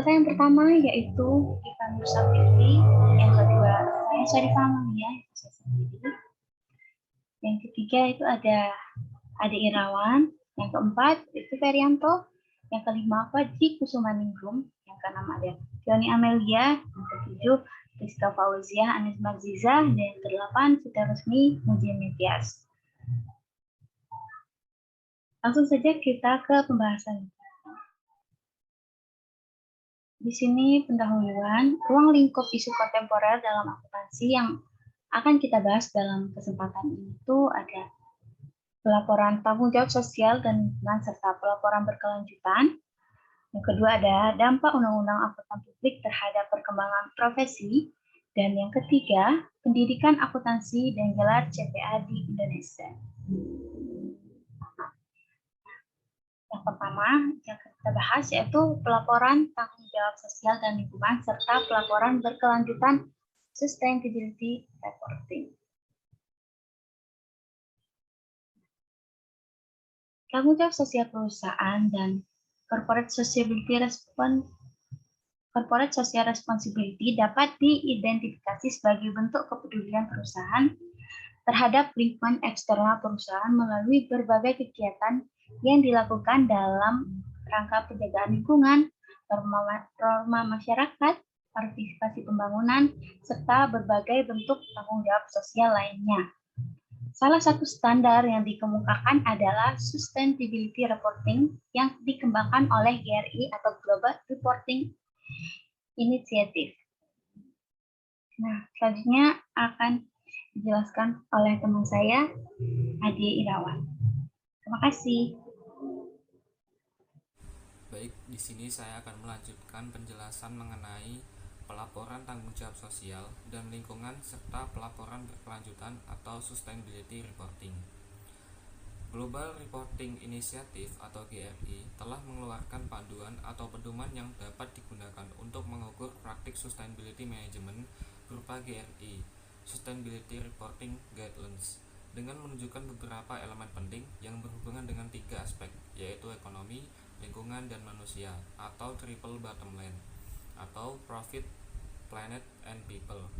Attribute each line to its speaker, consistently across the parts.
Speaker 1: Anggota yang pertama yaitu Ivan Nursafikri, yang kedua saya Syarifah Amalia, itu saya sendiri. Yang ketiga itu ada Ade Irawan, yang keempat Rizky Ferianto, yang kelima Fadji Kusumaningrum, yang keenam ada Yoni Amelia, yang ketujuh Rizka Fauziah Anis Marziza, dan yang kedelapan Sita Rusmi Mujiono Tias. Langsung saja kita ke pembahasan. Di sini pendahuluan ruang lingkup isu kontemporer dalam akuntansi yang akan kita bahas dalam kesempatan ini itu ada pelaporan tanggung jawab sosial dan lingkungan serta pelaporan berkelanjutan. Yang kedua ada dampak undang-undang akuntan publik terhadap perkembangan profesi. Dan yang ketiga, pendidikan akuntansi dan gelar CPA di Indonesia. Yang pertama yang kita bahas yaitu pelaporan tanggung jawab sosial dan lingkungan serta pelaporan berkelanjutan sustainability reporting. Tanggung jawab sosial perusahaan dan corporate social responsibility dapat diidentifikasi sebagai bentuk kepedulian perusahaan terhadap lingkungan eksternal perusahaan melalui berbagai kegiatan yang dilakukan dalam rangka penjagaan lingkungan, norma masyarakat, partisipasi pembangunan, serta berbagai bentuk tanggung jawab sosial lainnya. Salah satu standar yang dikemukakan adalah Sustainability Reporting yang dikembangkan oleh GRI atau Global Reporting Initiative. Nah, selanjutnya akan dijelaskan oleh teman saya, Ade Irawan. Terima kasih.
Speaker 2: Baik, di sini saya akan melanjutkan penjelasan mengenai pelaporan tanggung jawab sosial dan lingkungan serta pelaporan berkelanjutan atau sustainability reporting. Global Reporting Initiative atau GRI telah mengeluarkan panduan atau pedoman yang dapat digunakan untuk mengukur praktik sustainability management berupa GRI, Sustainability Reporting Guidelines, dengan menunjukkan beberapa elemen penting yang berhubungan dengan tiga aspek, yaitu ekonomi, lingkungan, dan manusia, atau triple bottom line, atau profit, planet, and people.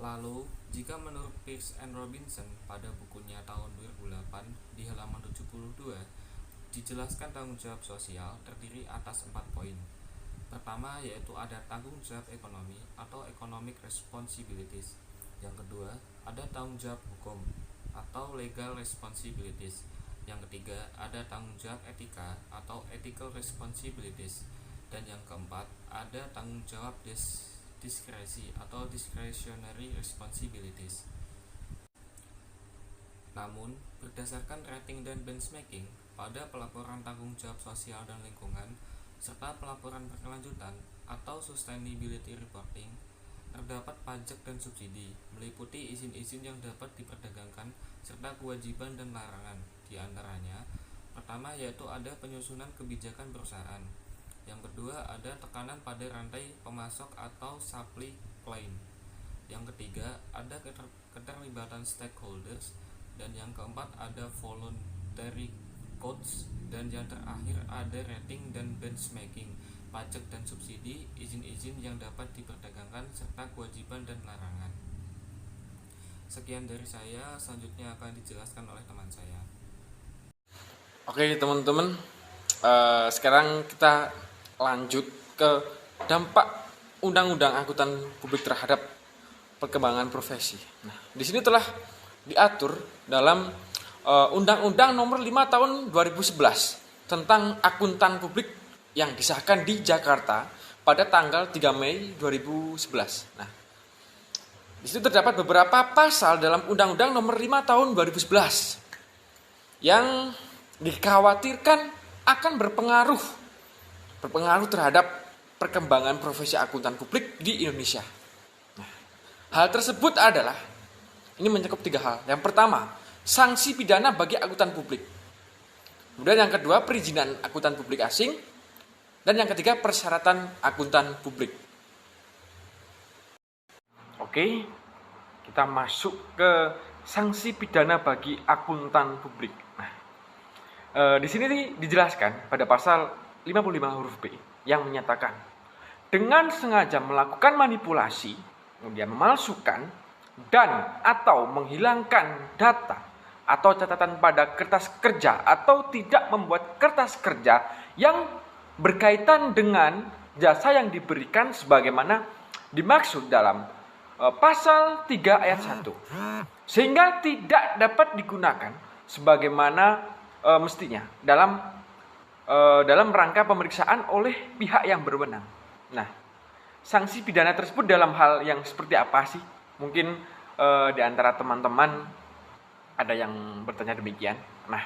Speaker 2: Lalu, jika menurut Pierce and Robinson pada bukunya tahun 2008 di halaman 72, dijelaskan tanggung jawab sosial terdiri atas 4 poin. Pertama yaitu ada tanggung jawab ekonomi atau economic responsibilities. Yang kedua, ada tanggung jawab hukum atau legal responsibilities. Yang ketiga, ada tanggung jawab etika atau ethical responsibilities. Dan yang keempat, ada tanggung jawab diskresi atau discretionary responsibilities. Namun, berdasarkan rating dan benchmarking pada pelaporan tanggung jawab sosial dan lingkungan serta pelaporan berkelanjutan atau sustainability reporting, terdapat pajak dan subsidi, meliputi izin-izin yang dapat diperdagangkan serta kewajiban dan larangan. Di antaranya, pertama yaitu ada penyusunan kebijakan perusahaan. Yang kedua ada tekanan pada rantai pemasok atau supply chain. Yang ketiga ada keterlibatan stakeholders. Dan yang keempat ada voluntary codes. Dan yang terakhir ada rating dan benchmarking, pajak dan subsidi, izin-izin yang dapat diperdagangkan serta kewajiban dan larangan. Sekian dari saya, selanjutnya akan dijelaskan oleh teman saya.
Speaker 3: Oke teman-teman, sekarang kita lanjut ke dampak undang-undang akuntan publik terhadap perkembangan profesi. Nah, di sini telah diatur dalam Undang-Undang Nomor 5 Tahun 2011 tentang akuntan publik yang disahkan di Jakarta pada tanggal 3 Mei 2011. Nah, di situ terdapat beberapa pasal dalam Undang-Undang Nomor 5 Tahun 2011 yang dikhawatirkan akan berpengaruh terhadap perkembangan profesi akuntan publik di Indonesia. Nah, hal tersebut adalah, ini mencakup 3 hal. Yang pertama, sanksi pidana bagi akuntan publik. Kemudian yang kedua, perizinan akuntan publik asing. Dan yang ketiga, persyaratan akuntan publik. Oke, kita masuk ke sanksi pidana bagi akuntan publik. Nah, di sini dijelaskan pada pasal 55 huruf B yang menyatakan dengan sengaja melakukan manipulasi, kemudian memalsukan dan atau menghilangkan data atau catatan pada kertas kerja atau tidak membuat kertas kerja yang berkaitan dengan jasa yang diberikan sebagaimana dimaksud dalam pasal 3 ayat 1, sehingga tidak dapat digunakan sebagaimana mestinya dalam rangka pemeriksaan oleh pihak yang berwenang. Nah, sanksi pidana tersebut dalam hal yang seperti apa sih? Mungkin di antara teman-teman ada yang bertanya demikian. Nah,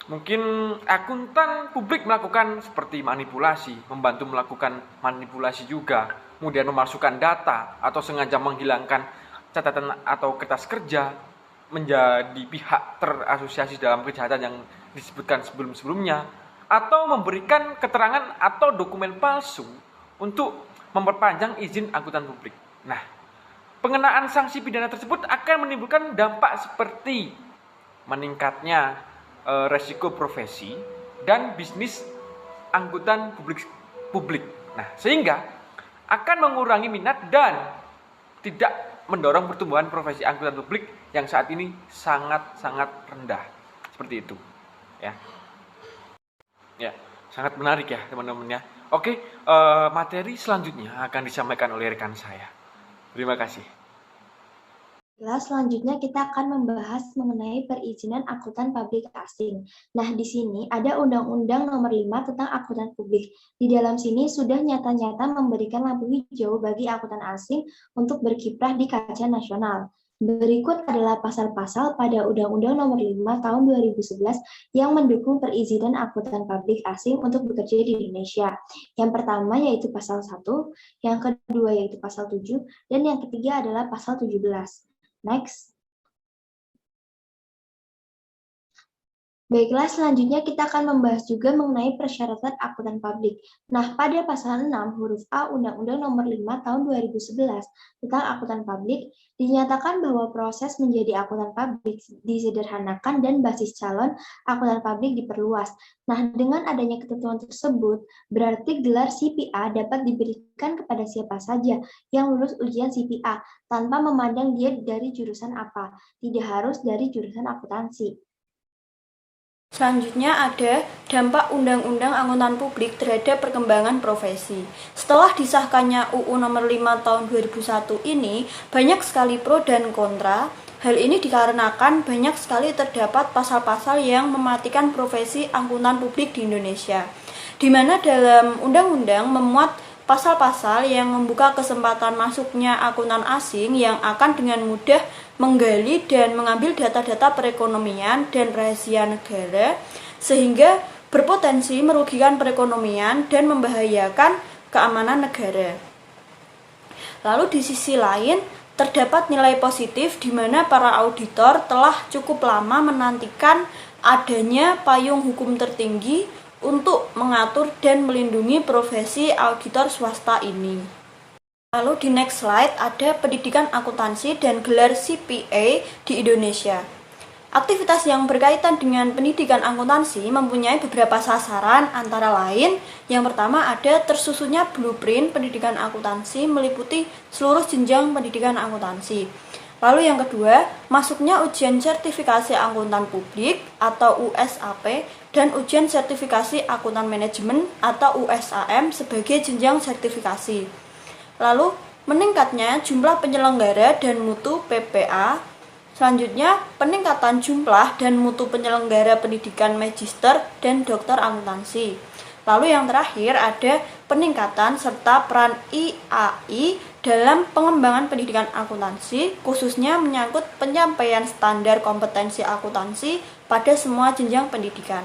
Speaker 3: mungkin akuntan publik melakukan seperti manipulasi, membantu melakukan manipulasi juga, kemudian memasukkan data atau sengaja menghilangkan catatan atau kertas kerja, menjadi pihak terasosiasi dalam kejahatan yang disebutkan sebelum-sebelumnya, atau memberikan keterangan atau dokumen palsu untuk memperpanjang izin angkutan publik. Nah, pengenaan sanksi pidana tersebut akan menimbulkan dampak seperti meningkatnya resiko profesi dan bisnis angkutan publik. Nah, sehingga akan mengurangi minat dan tidak mendorong pertumbuhan profesi angkutan publik yang saat ini sangat-sangat rendah. Seperti itu. Ya, sangat menarik ya teman-teman ya. Oke, materi selanjutnya akan disampaikan oleh rekan saya. Terima kasih.
Speaker 4: Selanjutnya kita akan membahas mengenai perizinan angkutan publik asing. Nah, di sini ada Undang-Undang Nomor 5 tentang Angkutan Publik. Di dalam sini sudah nyata-nyata memberikan lampu hijau bagi angkutan asing untuk berkiprah di kancah nasional. Berikut adalah pasal-pasal pada Undang-Undang Nomor 5 Tahun 2011 yang mendukung perizinan angkutan publik asing untuk bekerja di Indonesia. Yang pertama yaitu pasal 1, yang kedua yaitu pasal 7, dan yang ketiga adalah pasal 17. Next. Baiklah, selanjutnya kita akan membahas juga mengenai persyaratan angkutan publik. Nah, pada pasal 6 huruf A Undang-Undang Nomor 5 Tahun 2011 tentang angkutan publik, dinyatakan bahwa proses menjadi angkutan publik disederhanakan dan basis calon angkutan publik diperluas. Nah, dengan adanya ketentuan tersebut, berarti gelar CPA dapat diberikan kepada siapa saja yang lulus ujian CPA tanpa memandang dia dari jurusan apa, tidak harus dari jurusan akuntansi.
Speaker 5: Selanjutnya ada dampak Undang-Undang Angkutan Publik terhadap perkembangan profesi. Setelah disahkannya UU Nomor 5 Tahun 2001 ini, banyak sekali pro dan kontra. Hal ini dikarenakan banyak sekali terdapat pasal-pasal yang mematikan profesi angkutan publik di Indonesia, di mana dalam undang-undang memuat pasal-pasal yang membuka kesempatan masuknya akuntan asing yang akan dengan mudah menggali dan mengambil data-data perekonomian dan rahasia negara, sehingga berpotensi merugikan perekonomian dan membahayakan keamanan negara. Lalu di sisi lain, terdapat nilai positif di mana para auditor telah cukup lama menantikan adanya payung hukum tertinggi untuk mengatur dan melindungi profesi auditor swasta ini. Lalu di next slide ada pendidikan akuntansi dan gelar CPA di Indonesia. Aktivitas yang berkaitan dengan pendidikan akuntansi mempunyai beberapa sasaran, antara lain yang pertama ada tersusunnya blueprint pendidikan akuntansi meliputi seluruh jenjang pendidikan akuntansi. Lalu yang kedua, masuknya ujian sertifikasi akuntan publik atau USAP dan ujian sertifikasi akuntan manajemen atau USAM sebagai jenjang sertifikasi. Lalu, meningkatnya jumlah penyelenggara dan mutu PPA. Selanjutnya, peningkatan jumlah dan mutu penyelenggara pendidikan magister dan dokter akuntansi. Lalu yang terakhir ada peningkatan serta peran IAI dalam pengembangan pendidikan akuntansi, khususnya menyangkut penyampaian standar kompetensi akuntansi pada semua jenjang pendidikan.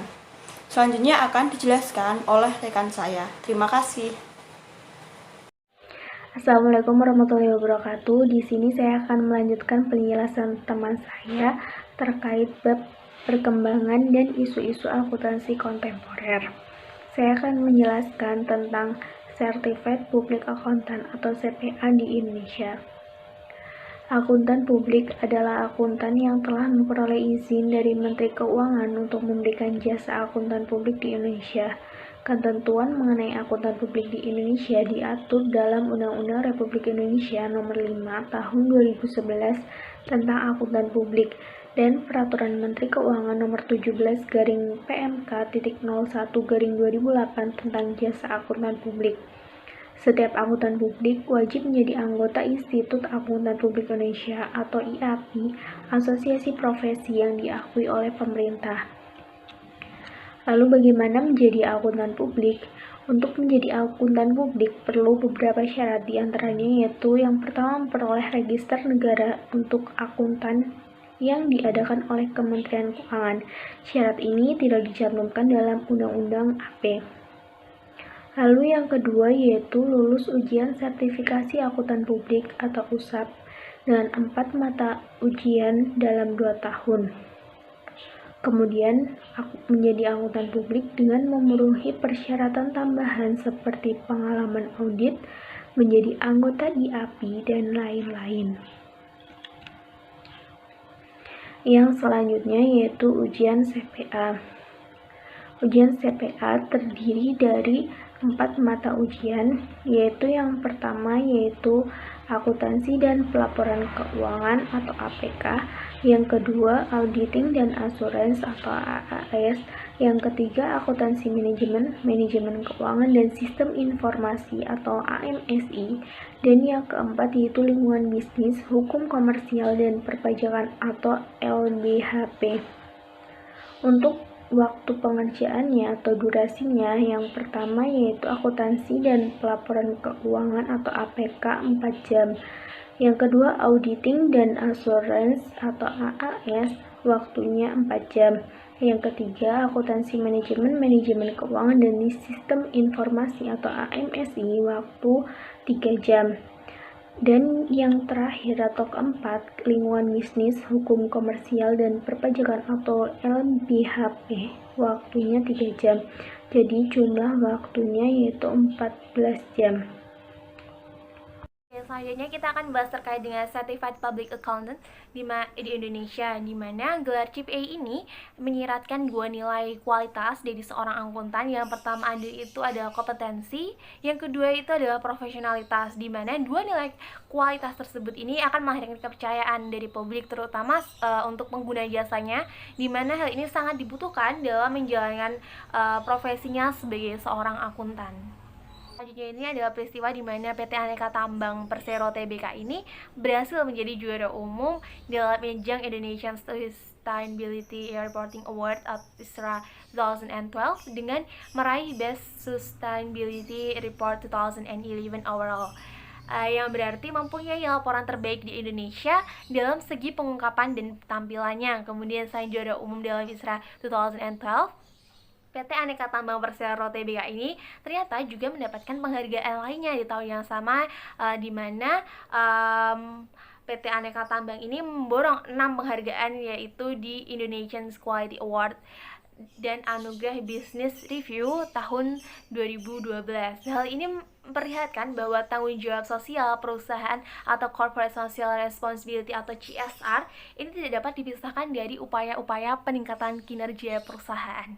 Speaker 5: Selanjutnya akan dijelaskan oleh rekan saya. Terima kasih.
Speaker 6: Assalamualaikum warahmatullahi wabarakatuh. Di sini saya akan melanjutkan penjelasan teman saya terkait bab perkembangan dan isu-isu akuntansi kontemporer. Saya akan menjelaskan tentang Certified Public Accountant atau CPA di Indonesia. Akuntan publik adalah akuntan yang telah memperoleh izin dari Menteri Keuangan untuk memberikan jasa akuntan publik di Indonesia. Ketentuan mengenai akuntan publik di Indonesia diatur dalam Undang-Undang Republik Indonesia Nomor 5 Tahun 2011 tentang akuntan publik dan Peraturan Menteri Keuangan Nomor 17/PMK.01/2008 tentang jasa akuntan publik. Setiap akuntan publik wajib menjadi anggota Institut Akuntan Publik Indonesia atau IAPI, asosiasi profesi yang diakui oleh pemerintah. Lalu bagaimana menjadi akuntan publik? Untuk menjadi akuntan publik perlu beberapa syarat, diantaranya yaitu yang pertama memperoleh register negara untuk akuntan yang diadakan oleh Kementerian Keuangan. Syarat ini tidak dicantumkan dalam Undang-Undang AP. Lalu yang kedua yaitu lulus ujian sertifikasi akuntan publik atau USAP dengan 4 mata ujian dalam 2 tahun. Kemudian menjadi akuntan publik dengan memenuhi persyaratan tambahan seperti pengalaman audit, menjadi anggota di API, dan lain-lain. Yang selanjutnya yaitu ujian CPA. Ujian CPA terdiri dari 4 mata ujian, yaitu yang pertama yaitu akuntansi dan pelaporan keuangan atau APK, yang kedua auditing dan assurance atau AAS, yang ketiga akuntansi manajemen, manajemen keuangan dan sistem informasi atau AMSI, dan yang keempat yaitu lingkungan bisnis, hukum komersial dan perpajakan atau LBHP. Untuk waktu pengerjaannya atau durasinya, yang pertama yaitu akuntansi dan pelaporan keuangan atau APK 4 jam. Yang kedua auditing dan assurance atau AAS, waktunya 4 jam. Yang ketiga akuntansi manajemen, manajemen keuangan dan sistem informasi atau AMSI, waktu 3 jam. Dan yang terakhir atau keempat, lingkungan bisnis, hukum komersial dan perpajakan atau LBHP, waktunya 3 jam. Jadi jumlah waktunya yaitu 14 jam.
Speaker 7: Selanjutnya kita akan bahas terkait dengan Certified Public Accountant di Indonesia, di mana gelar CPA ini menyiratkan 2 nilai kualitas dari seorang akuntan. Yang pertama itu adalah kompetensi, yang kedua itu adalah profesionalitas, di mana 2 nilai kualitas tersebut ini akan melahirkan kepercayaan dari publik, terutama untuk pengguna jasanya, di mana hal ini sangat dibutuhkan dalam menjalankan profesinya sebagai seorang akuntan. Selanjutnya ini adalah peristiwa di mana PT Aneka Tambang Persero Tbk ini berhasil menjadi juara umum dalam ajang Indonesian Sustainability Reporting Award at ISRA 2012 dengan meraih Best Sustainability Report 2011 overall. Yang berarti mempunyai laporan terbaik di Indonesia dalam segi pengungkapan dan tampilannya. Kemudian selain juara umum dalam ISRA 2012, PT Aneka Tambang Persero Tbk ini ternyata juga mendapatkan penghargaan lainnya di tahun yang sama, di mana PT Aneka Tambang ini memborong 6 penghargaan, yaitu di Indonesian Quality Award dan Anugerah Business Review tahun 2012. Hal ini memperlihatkan bahwa tanggung jawab sosial perusahaan atau Corporate Social Responsibility atau CSR ini tidak dapat dipisahkan dari upaya-upaya peningkatan kinerja perusahaan.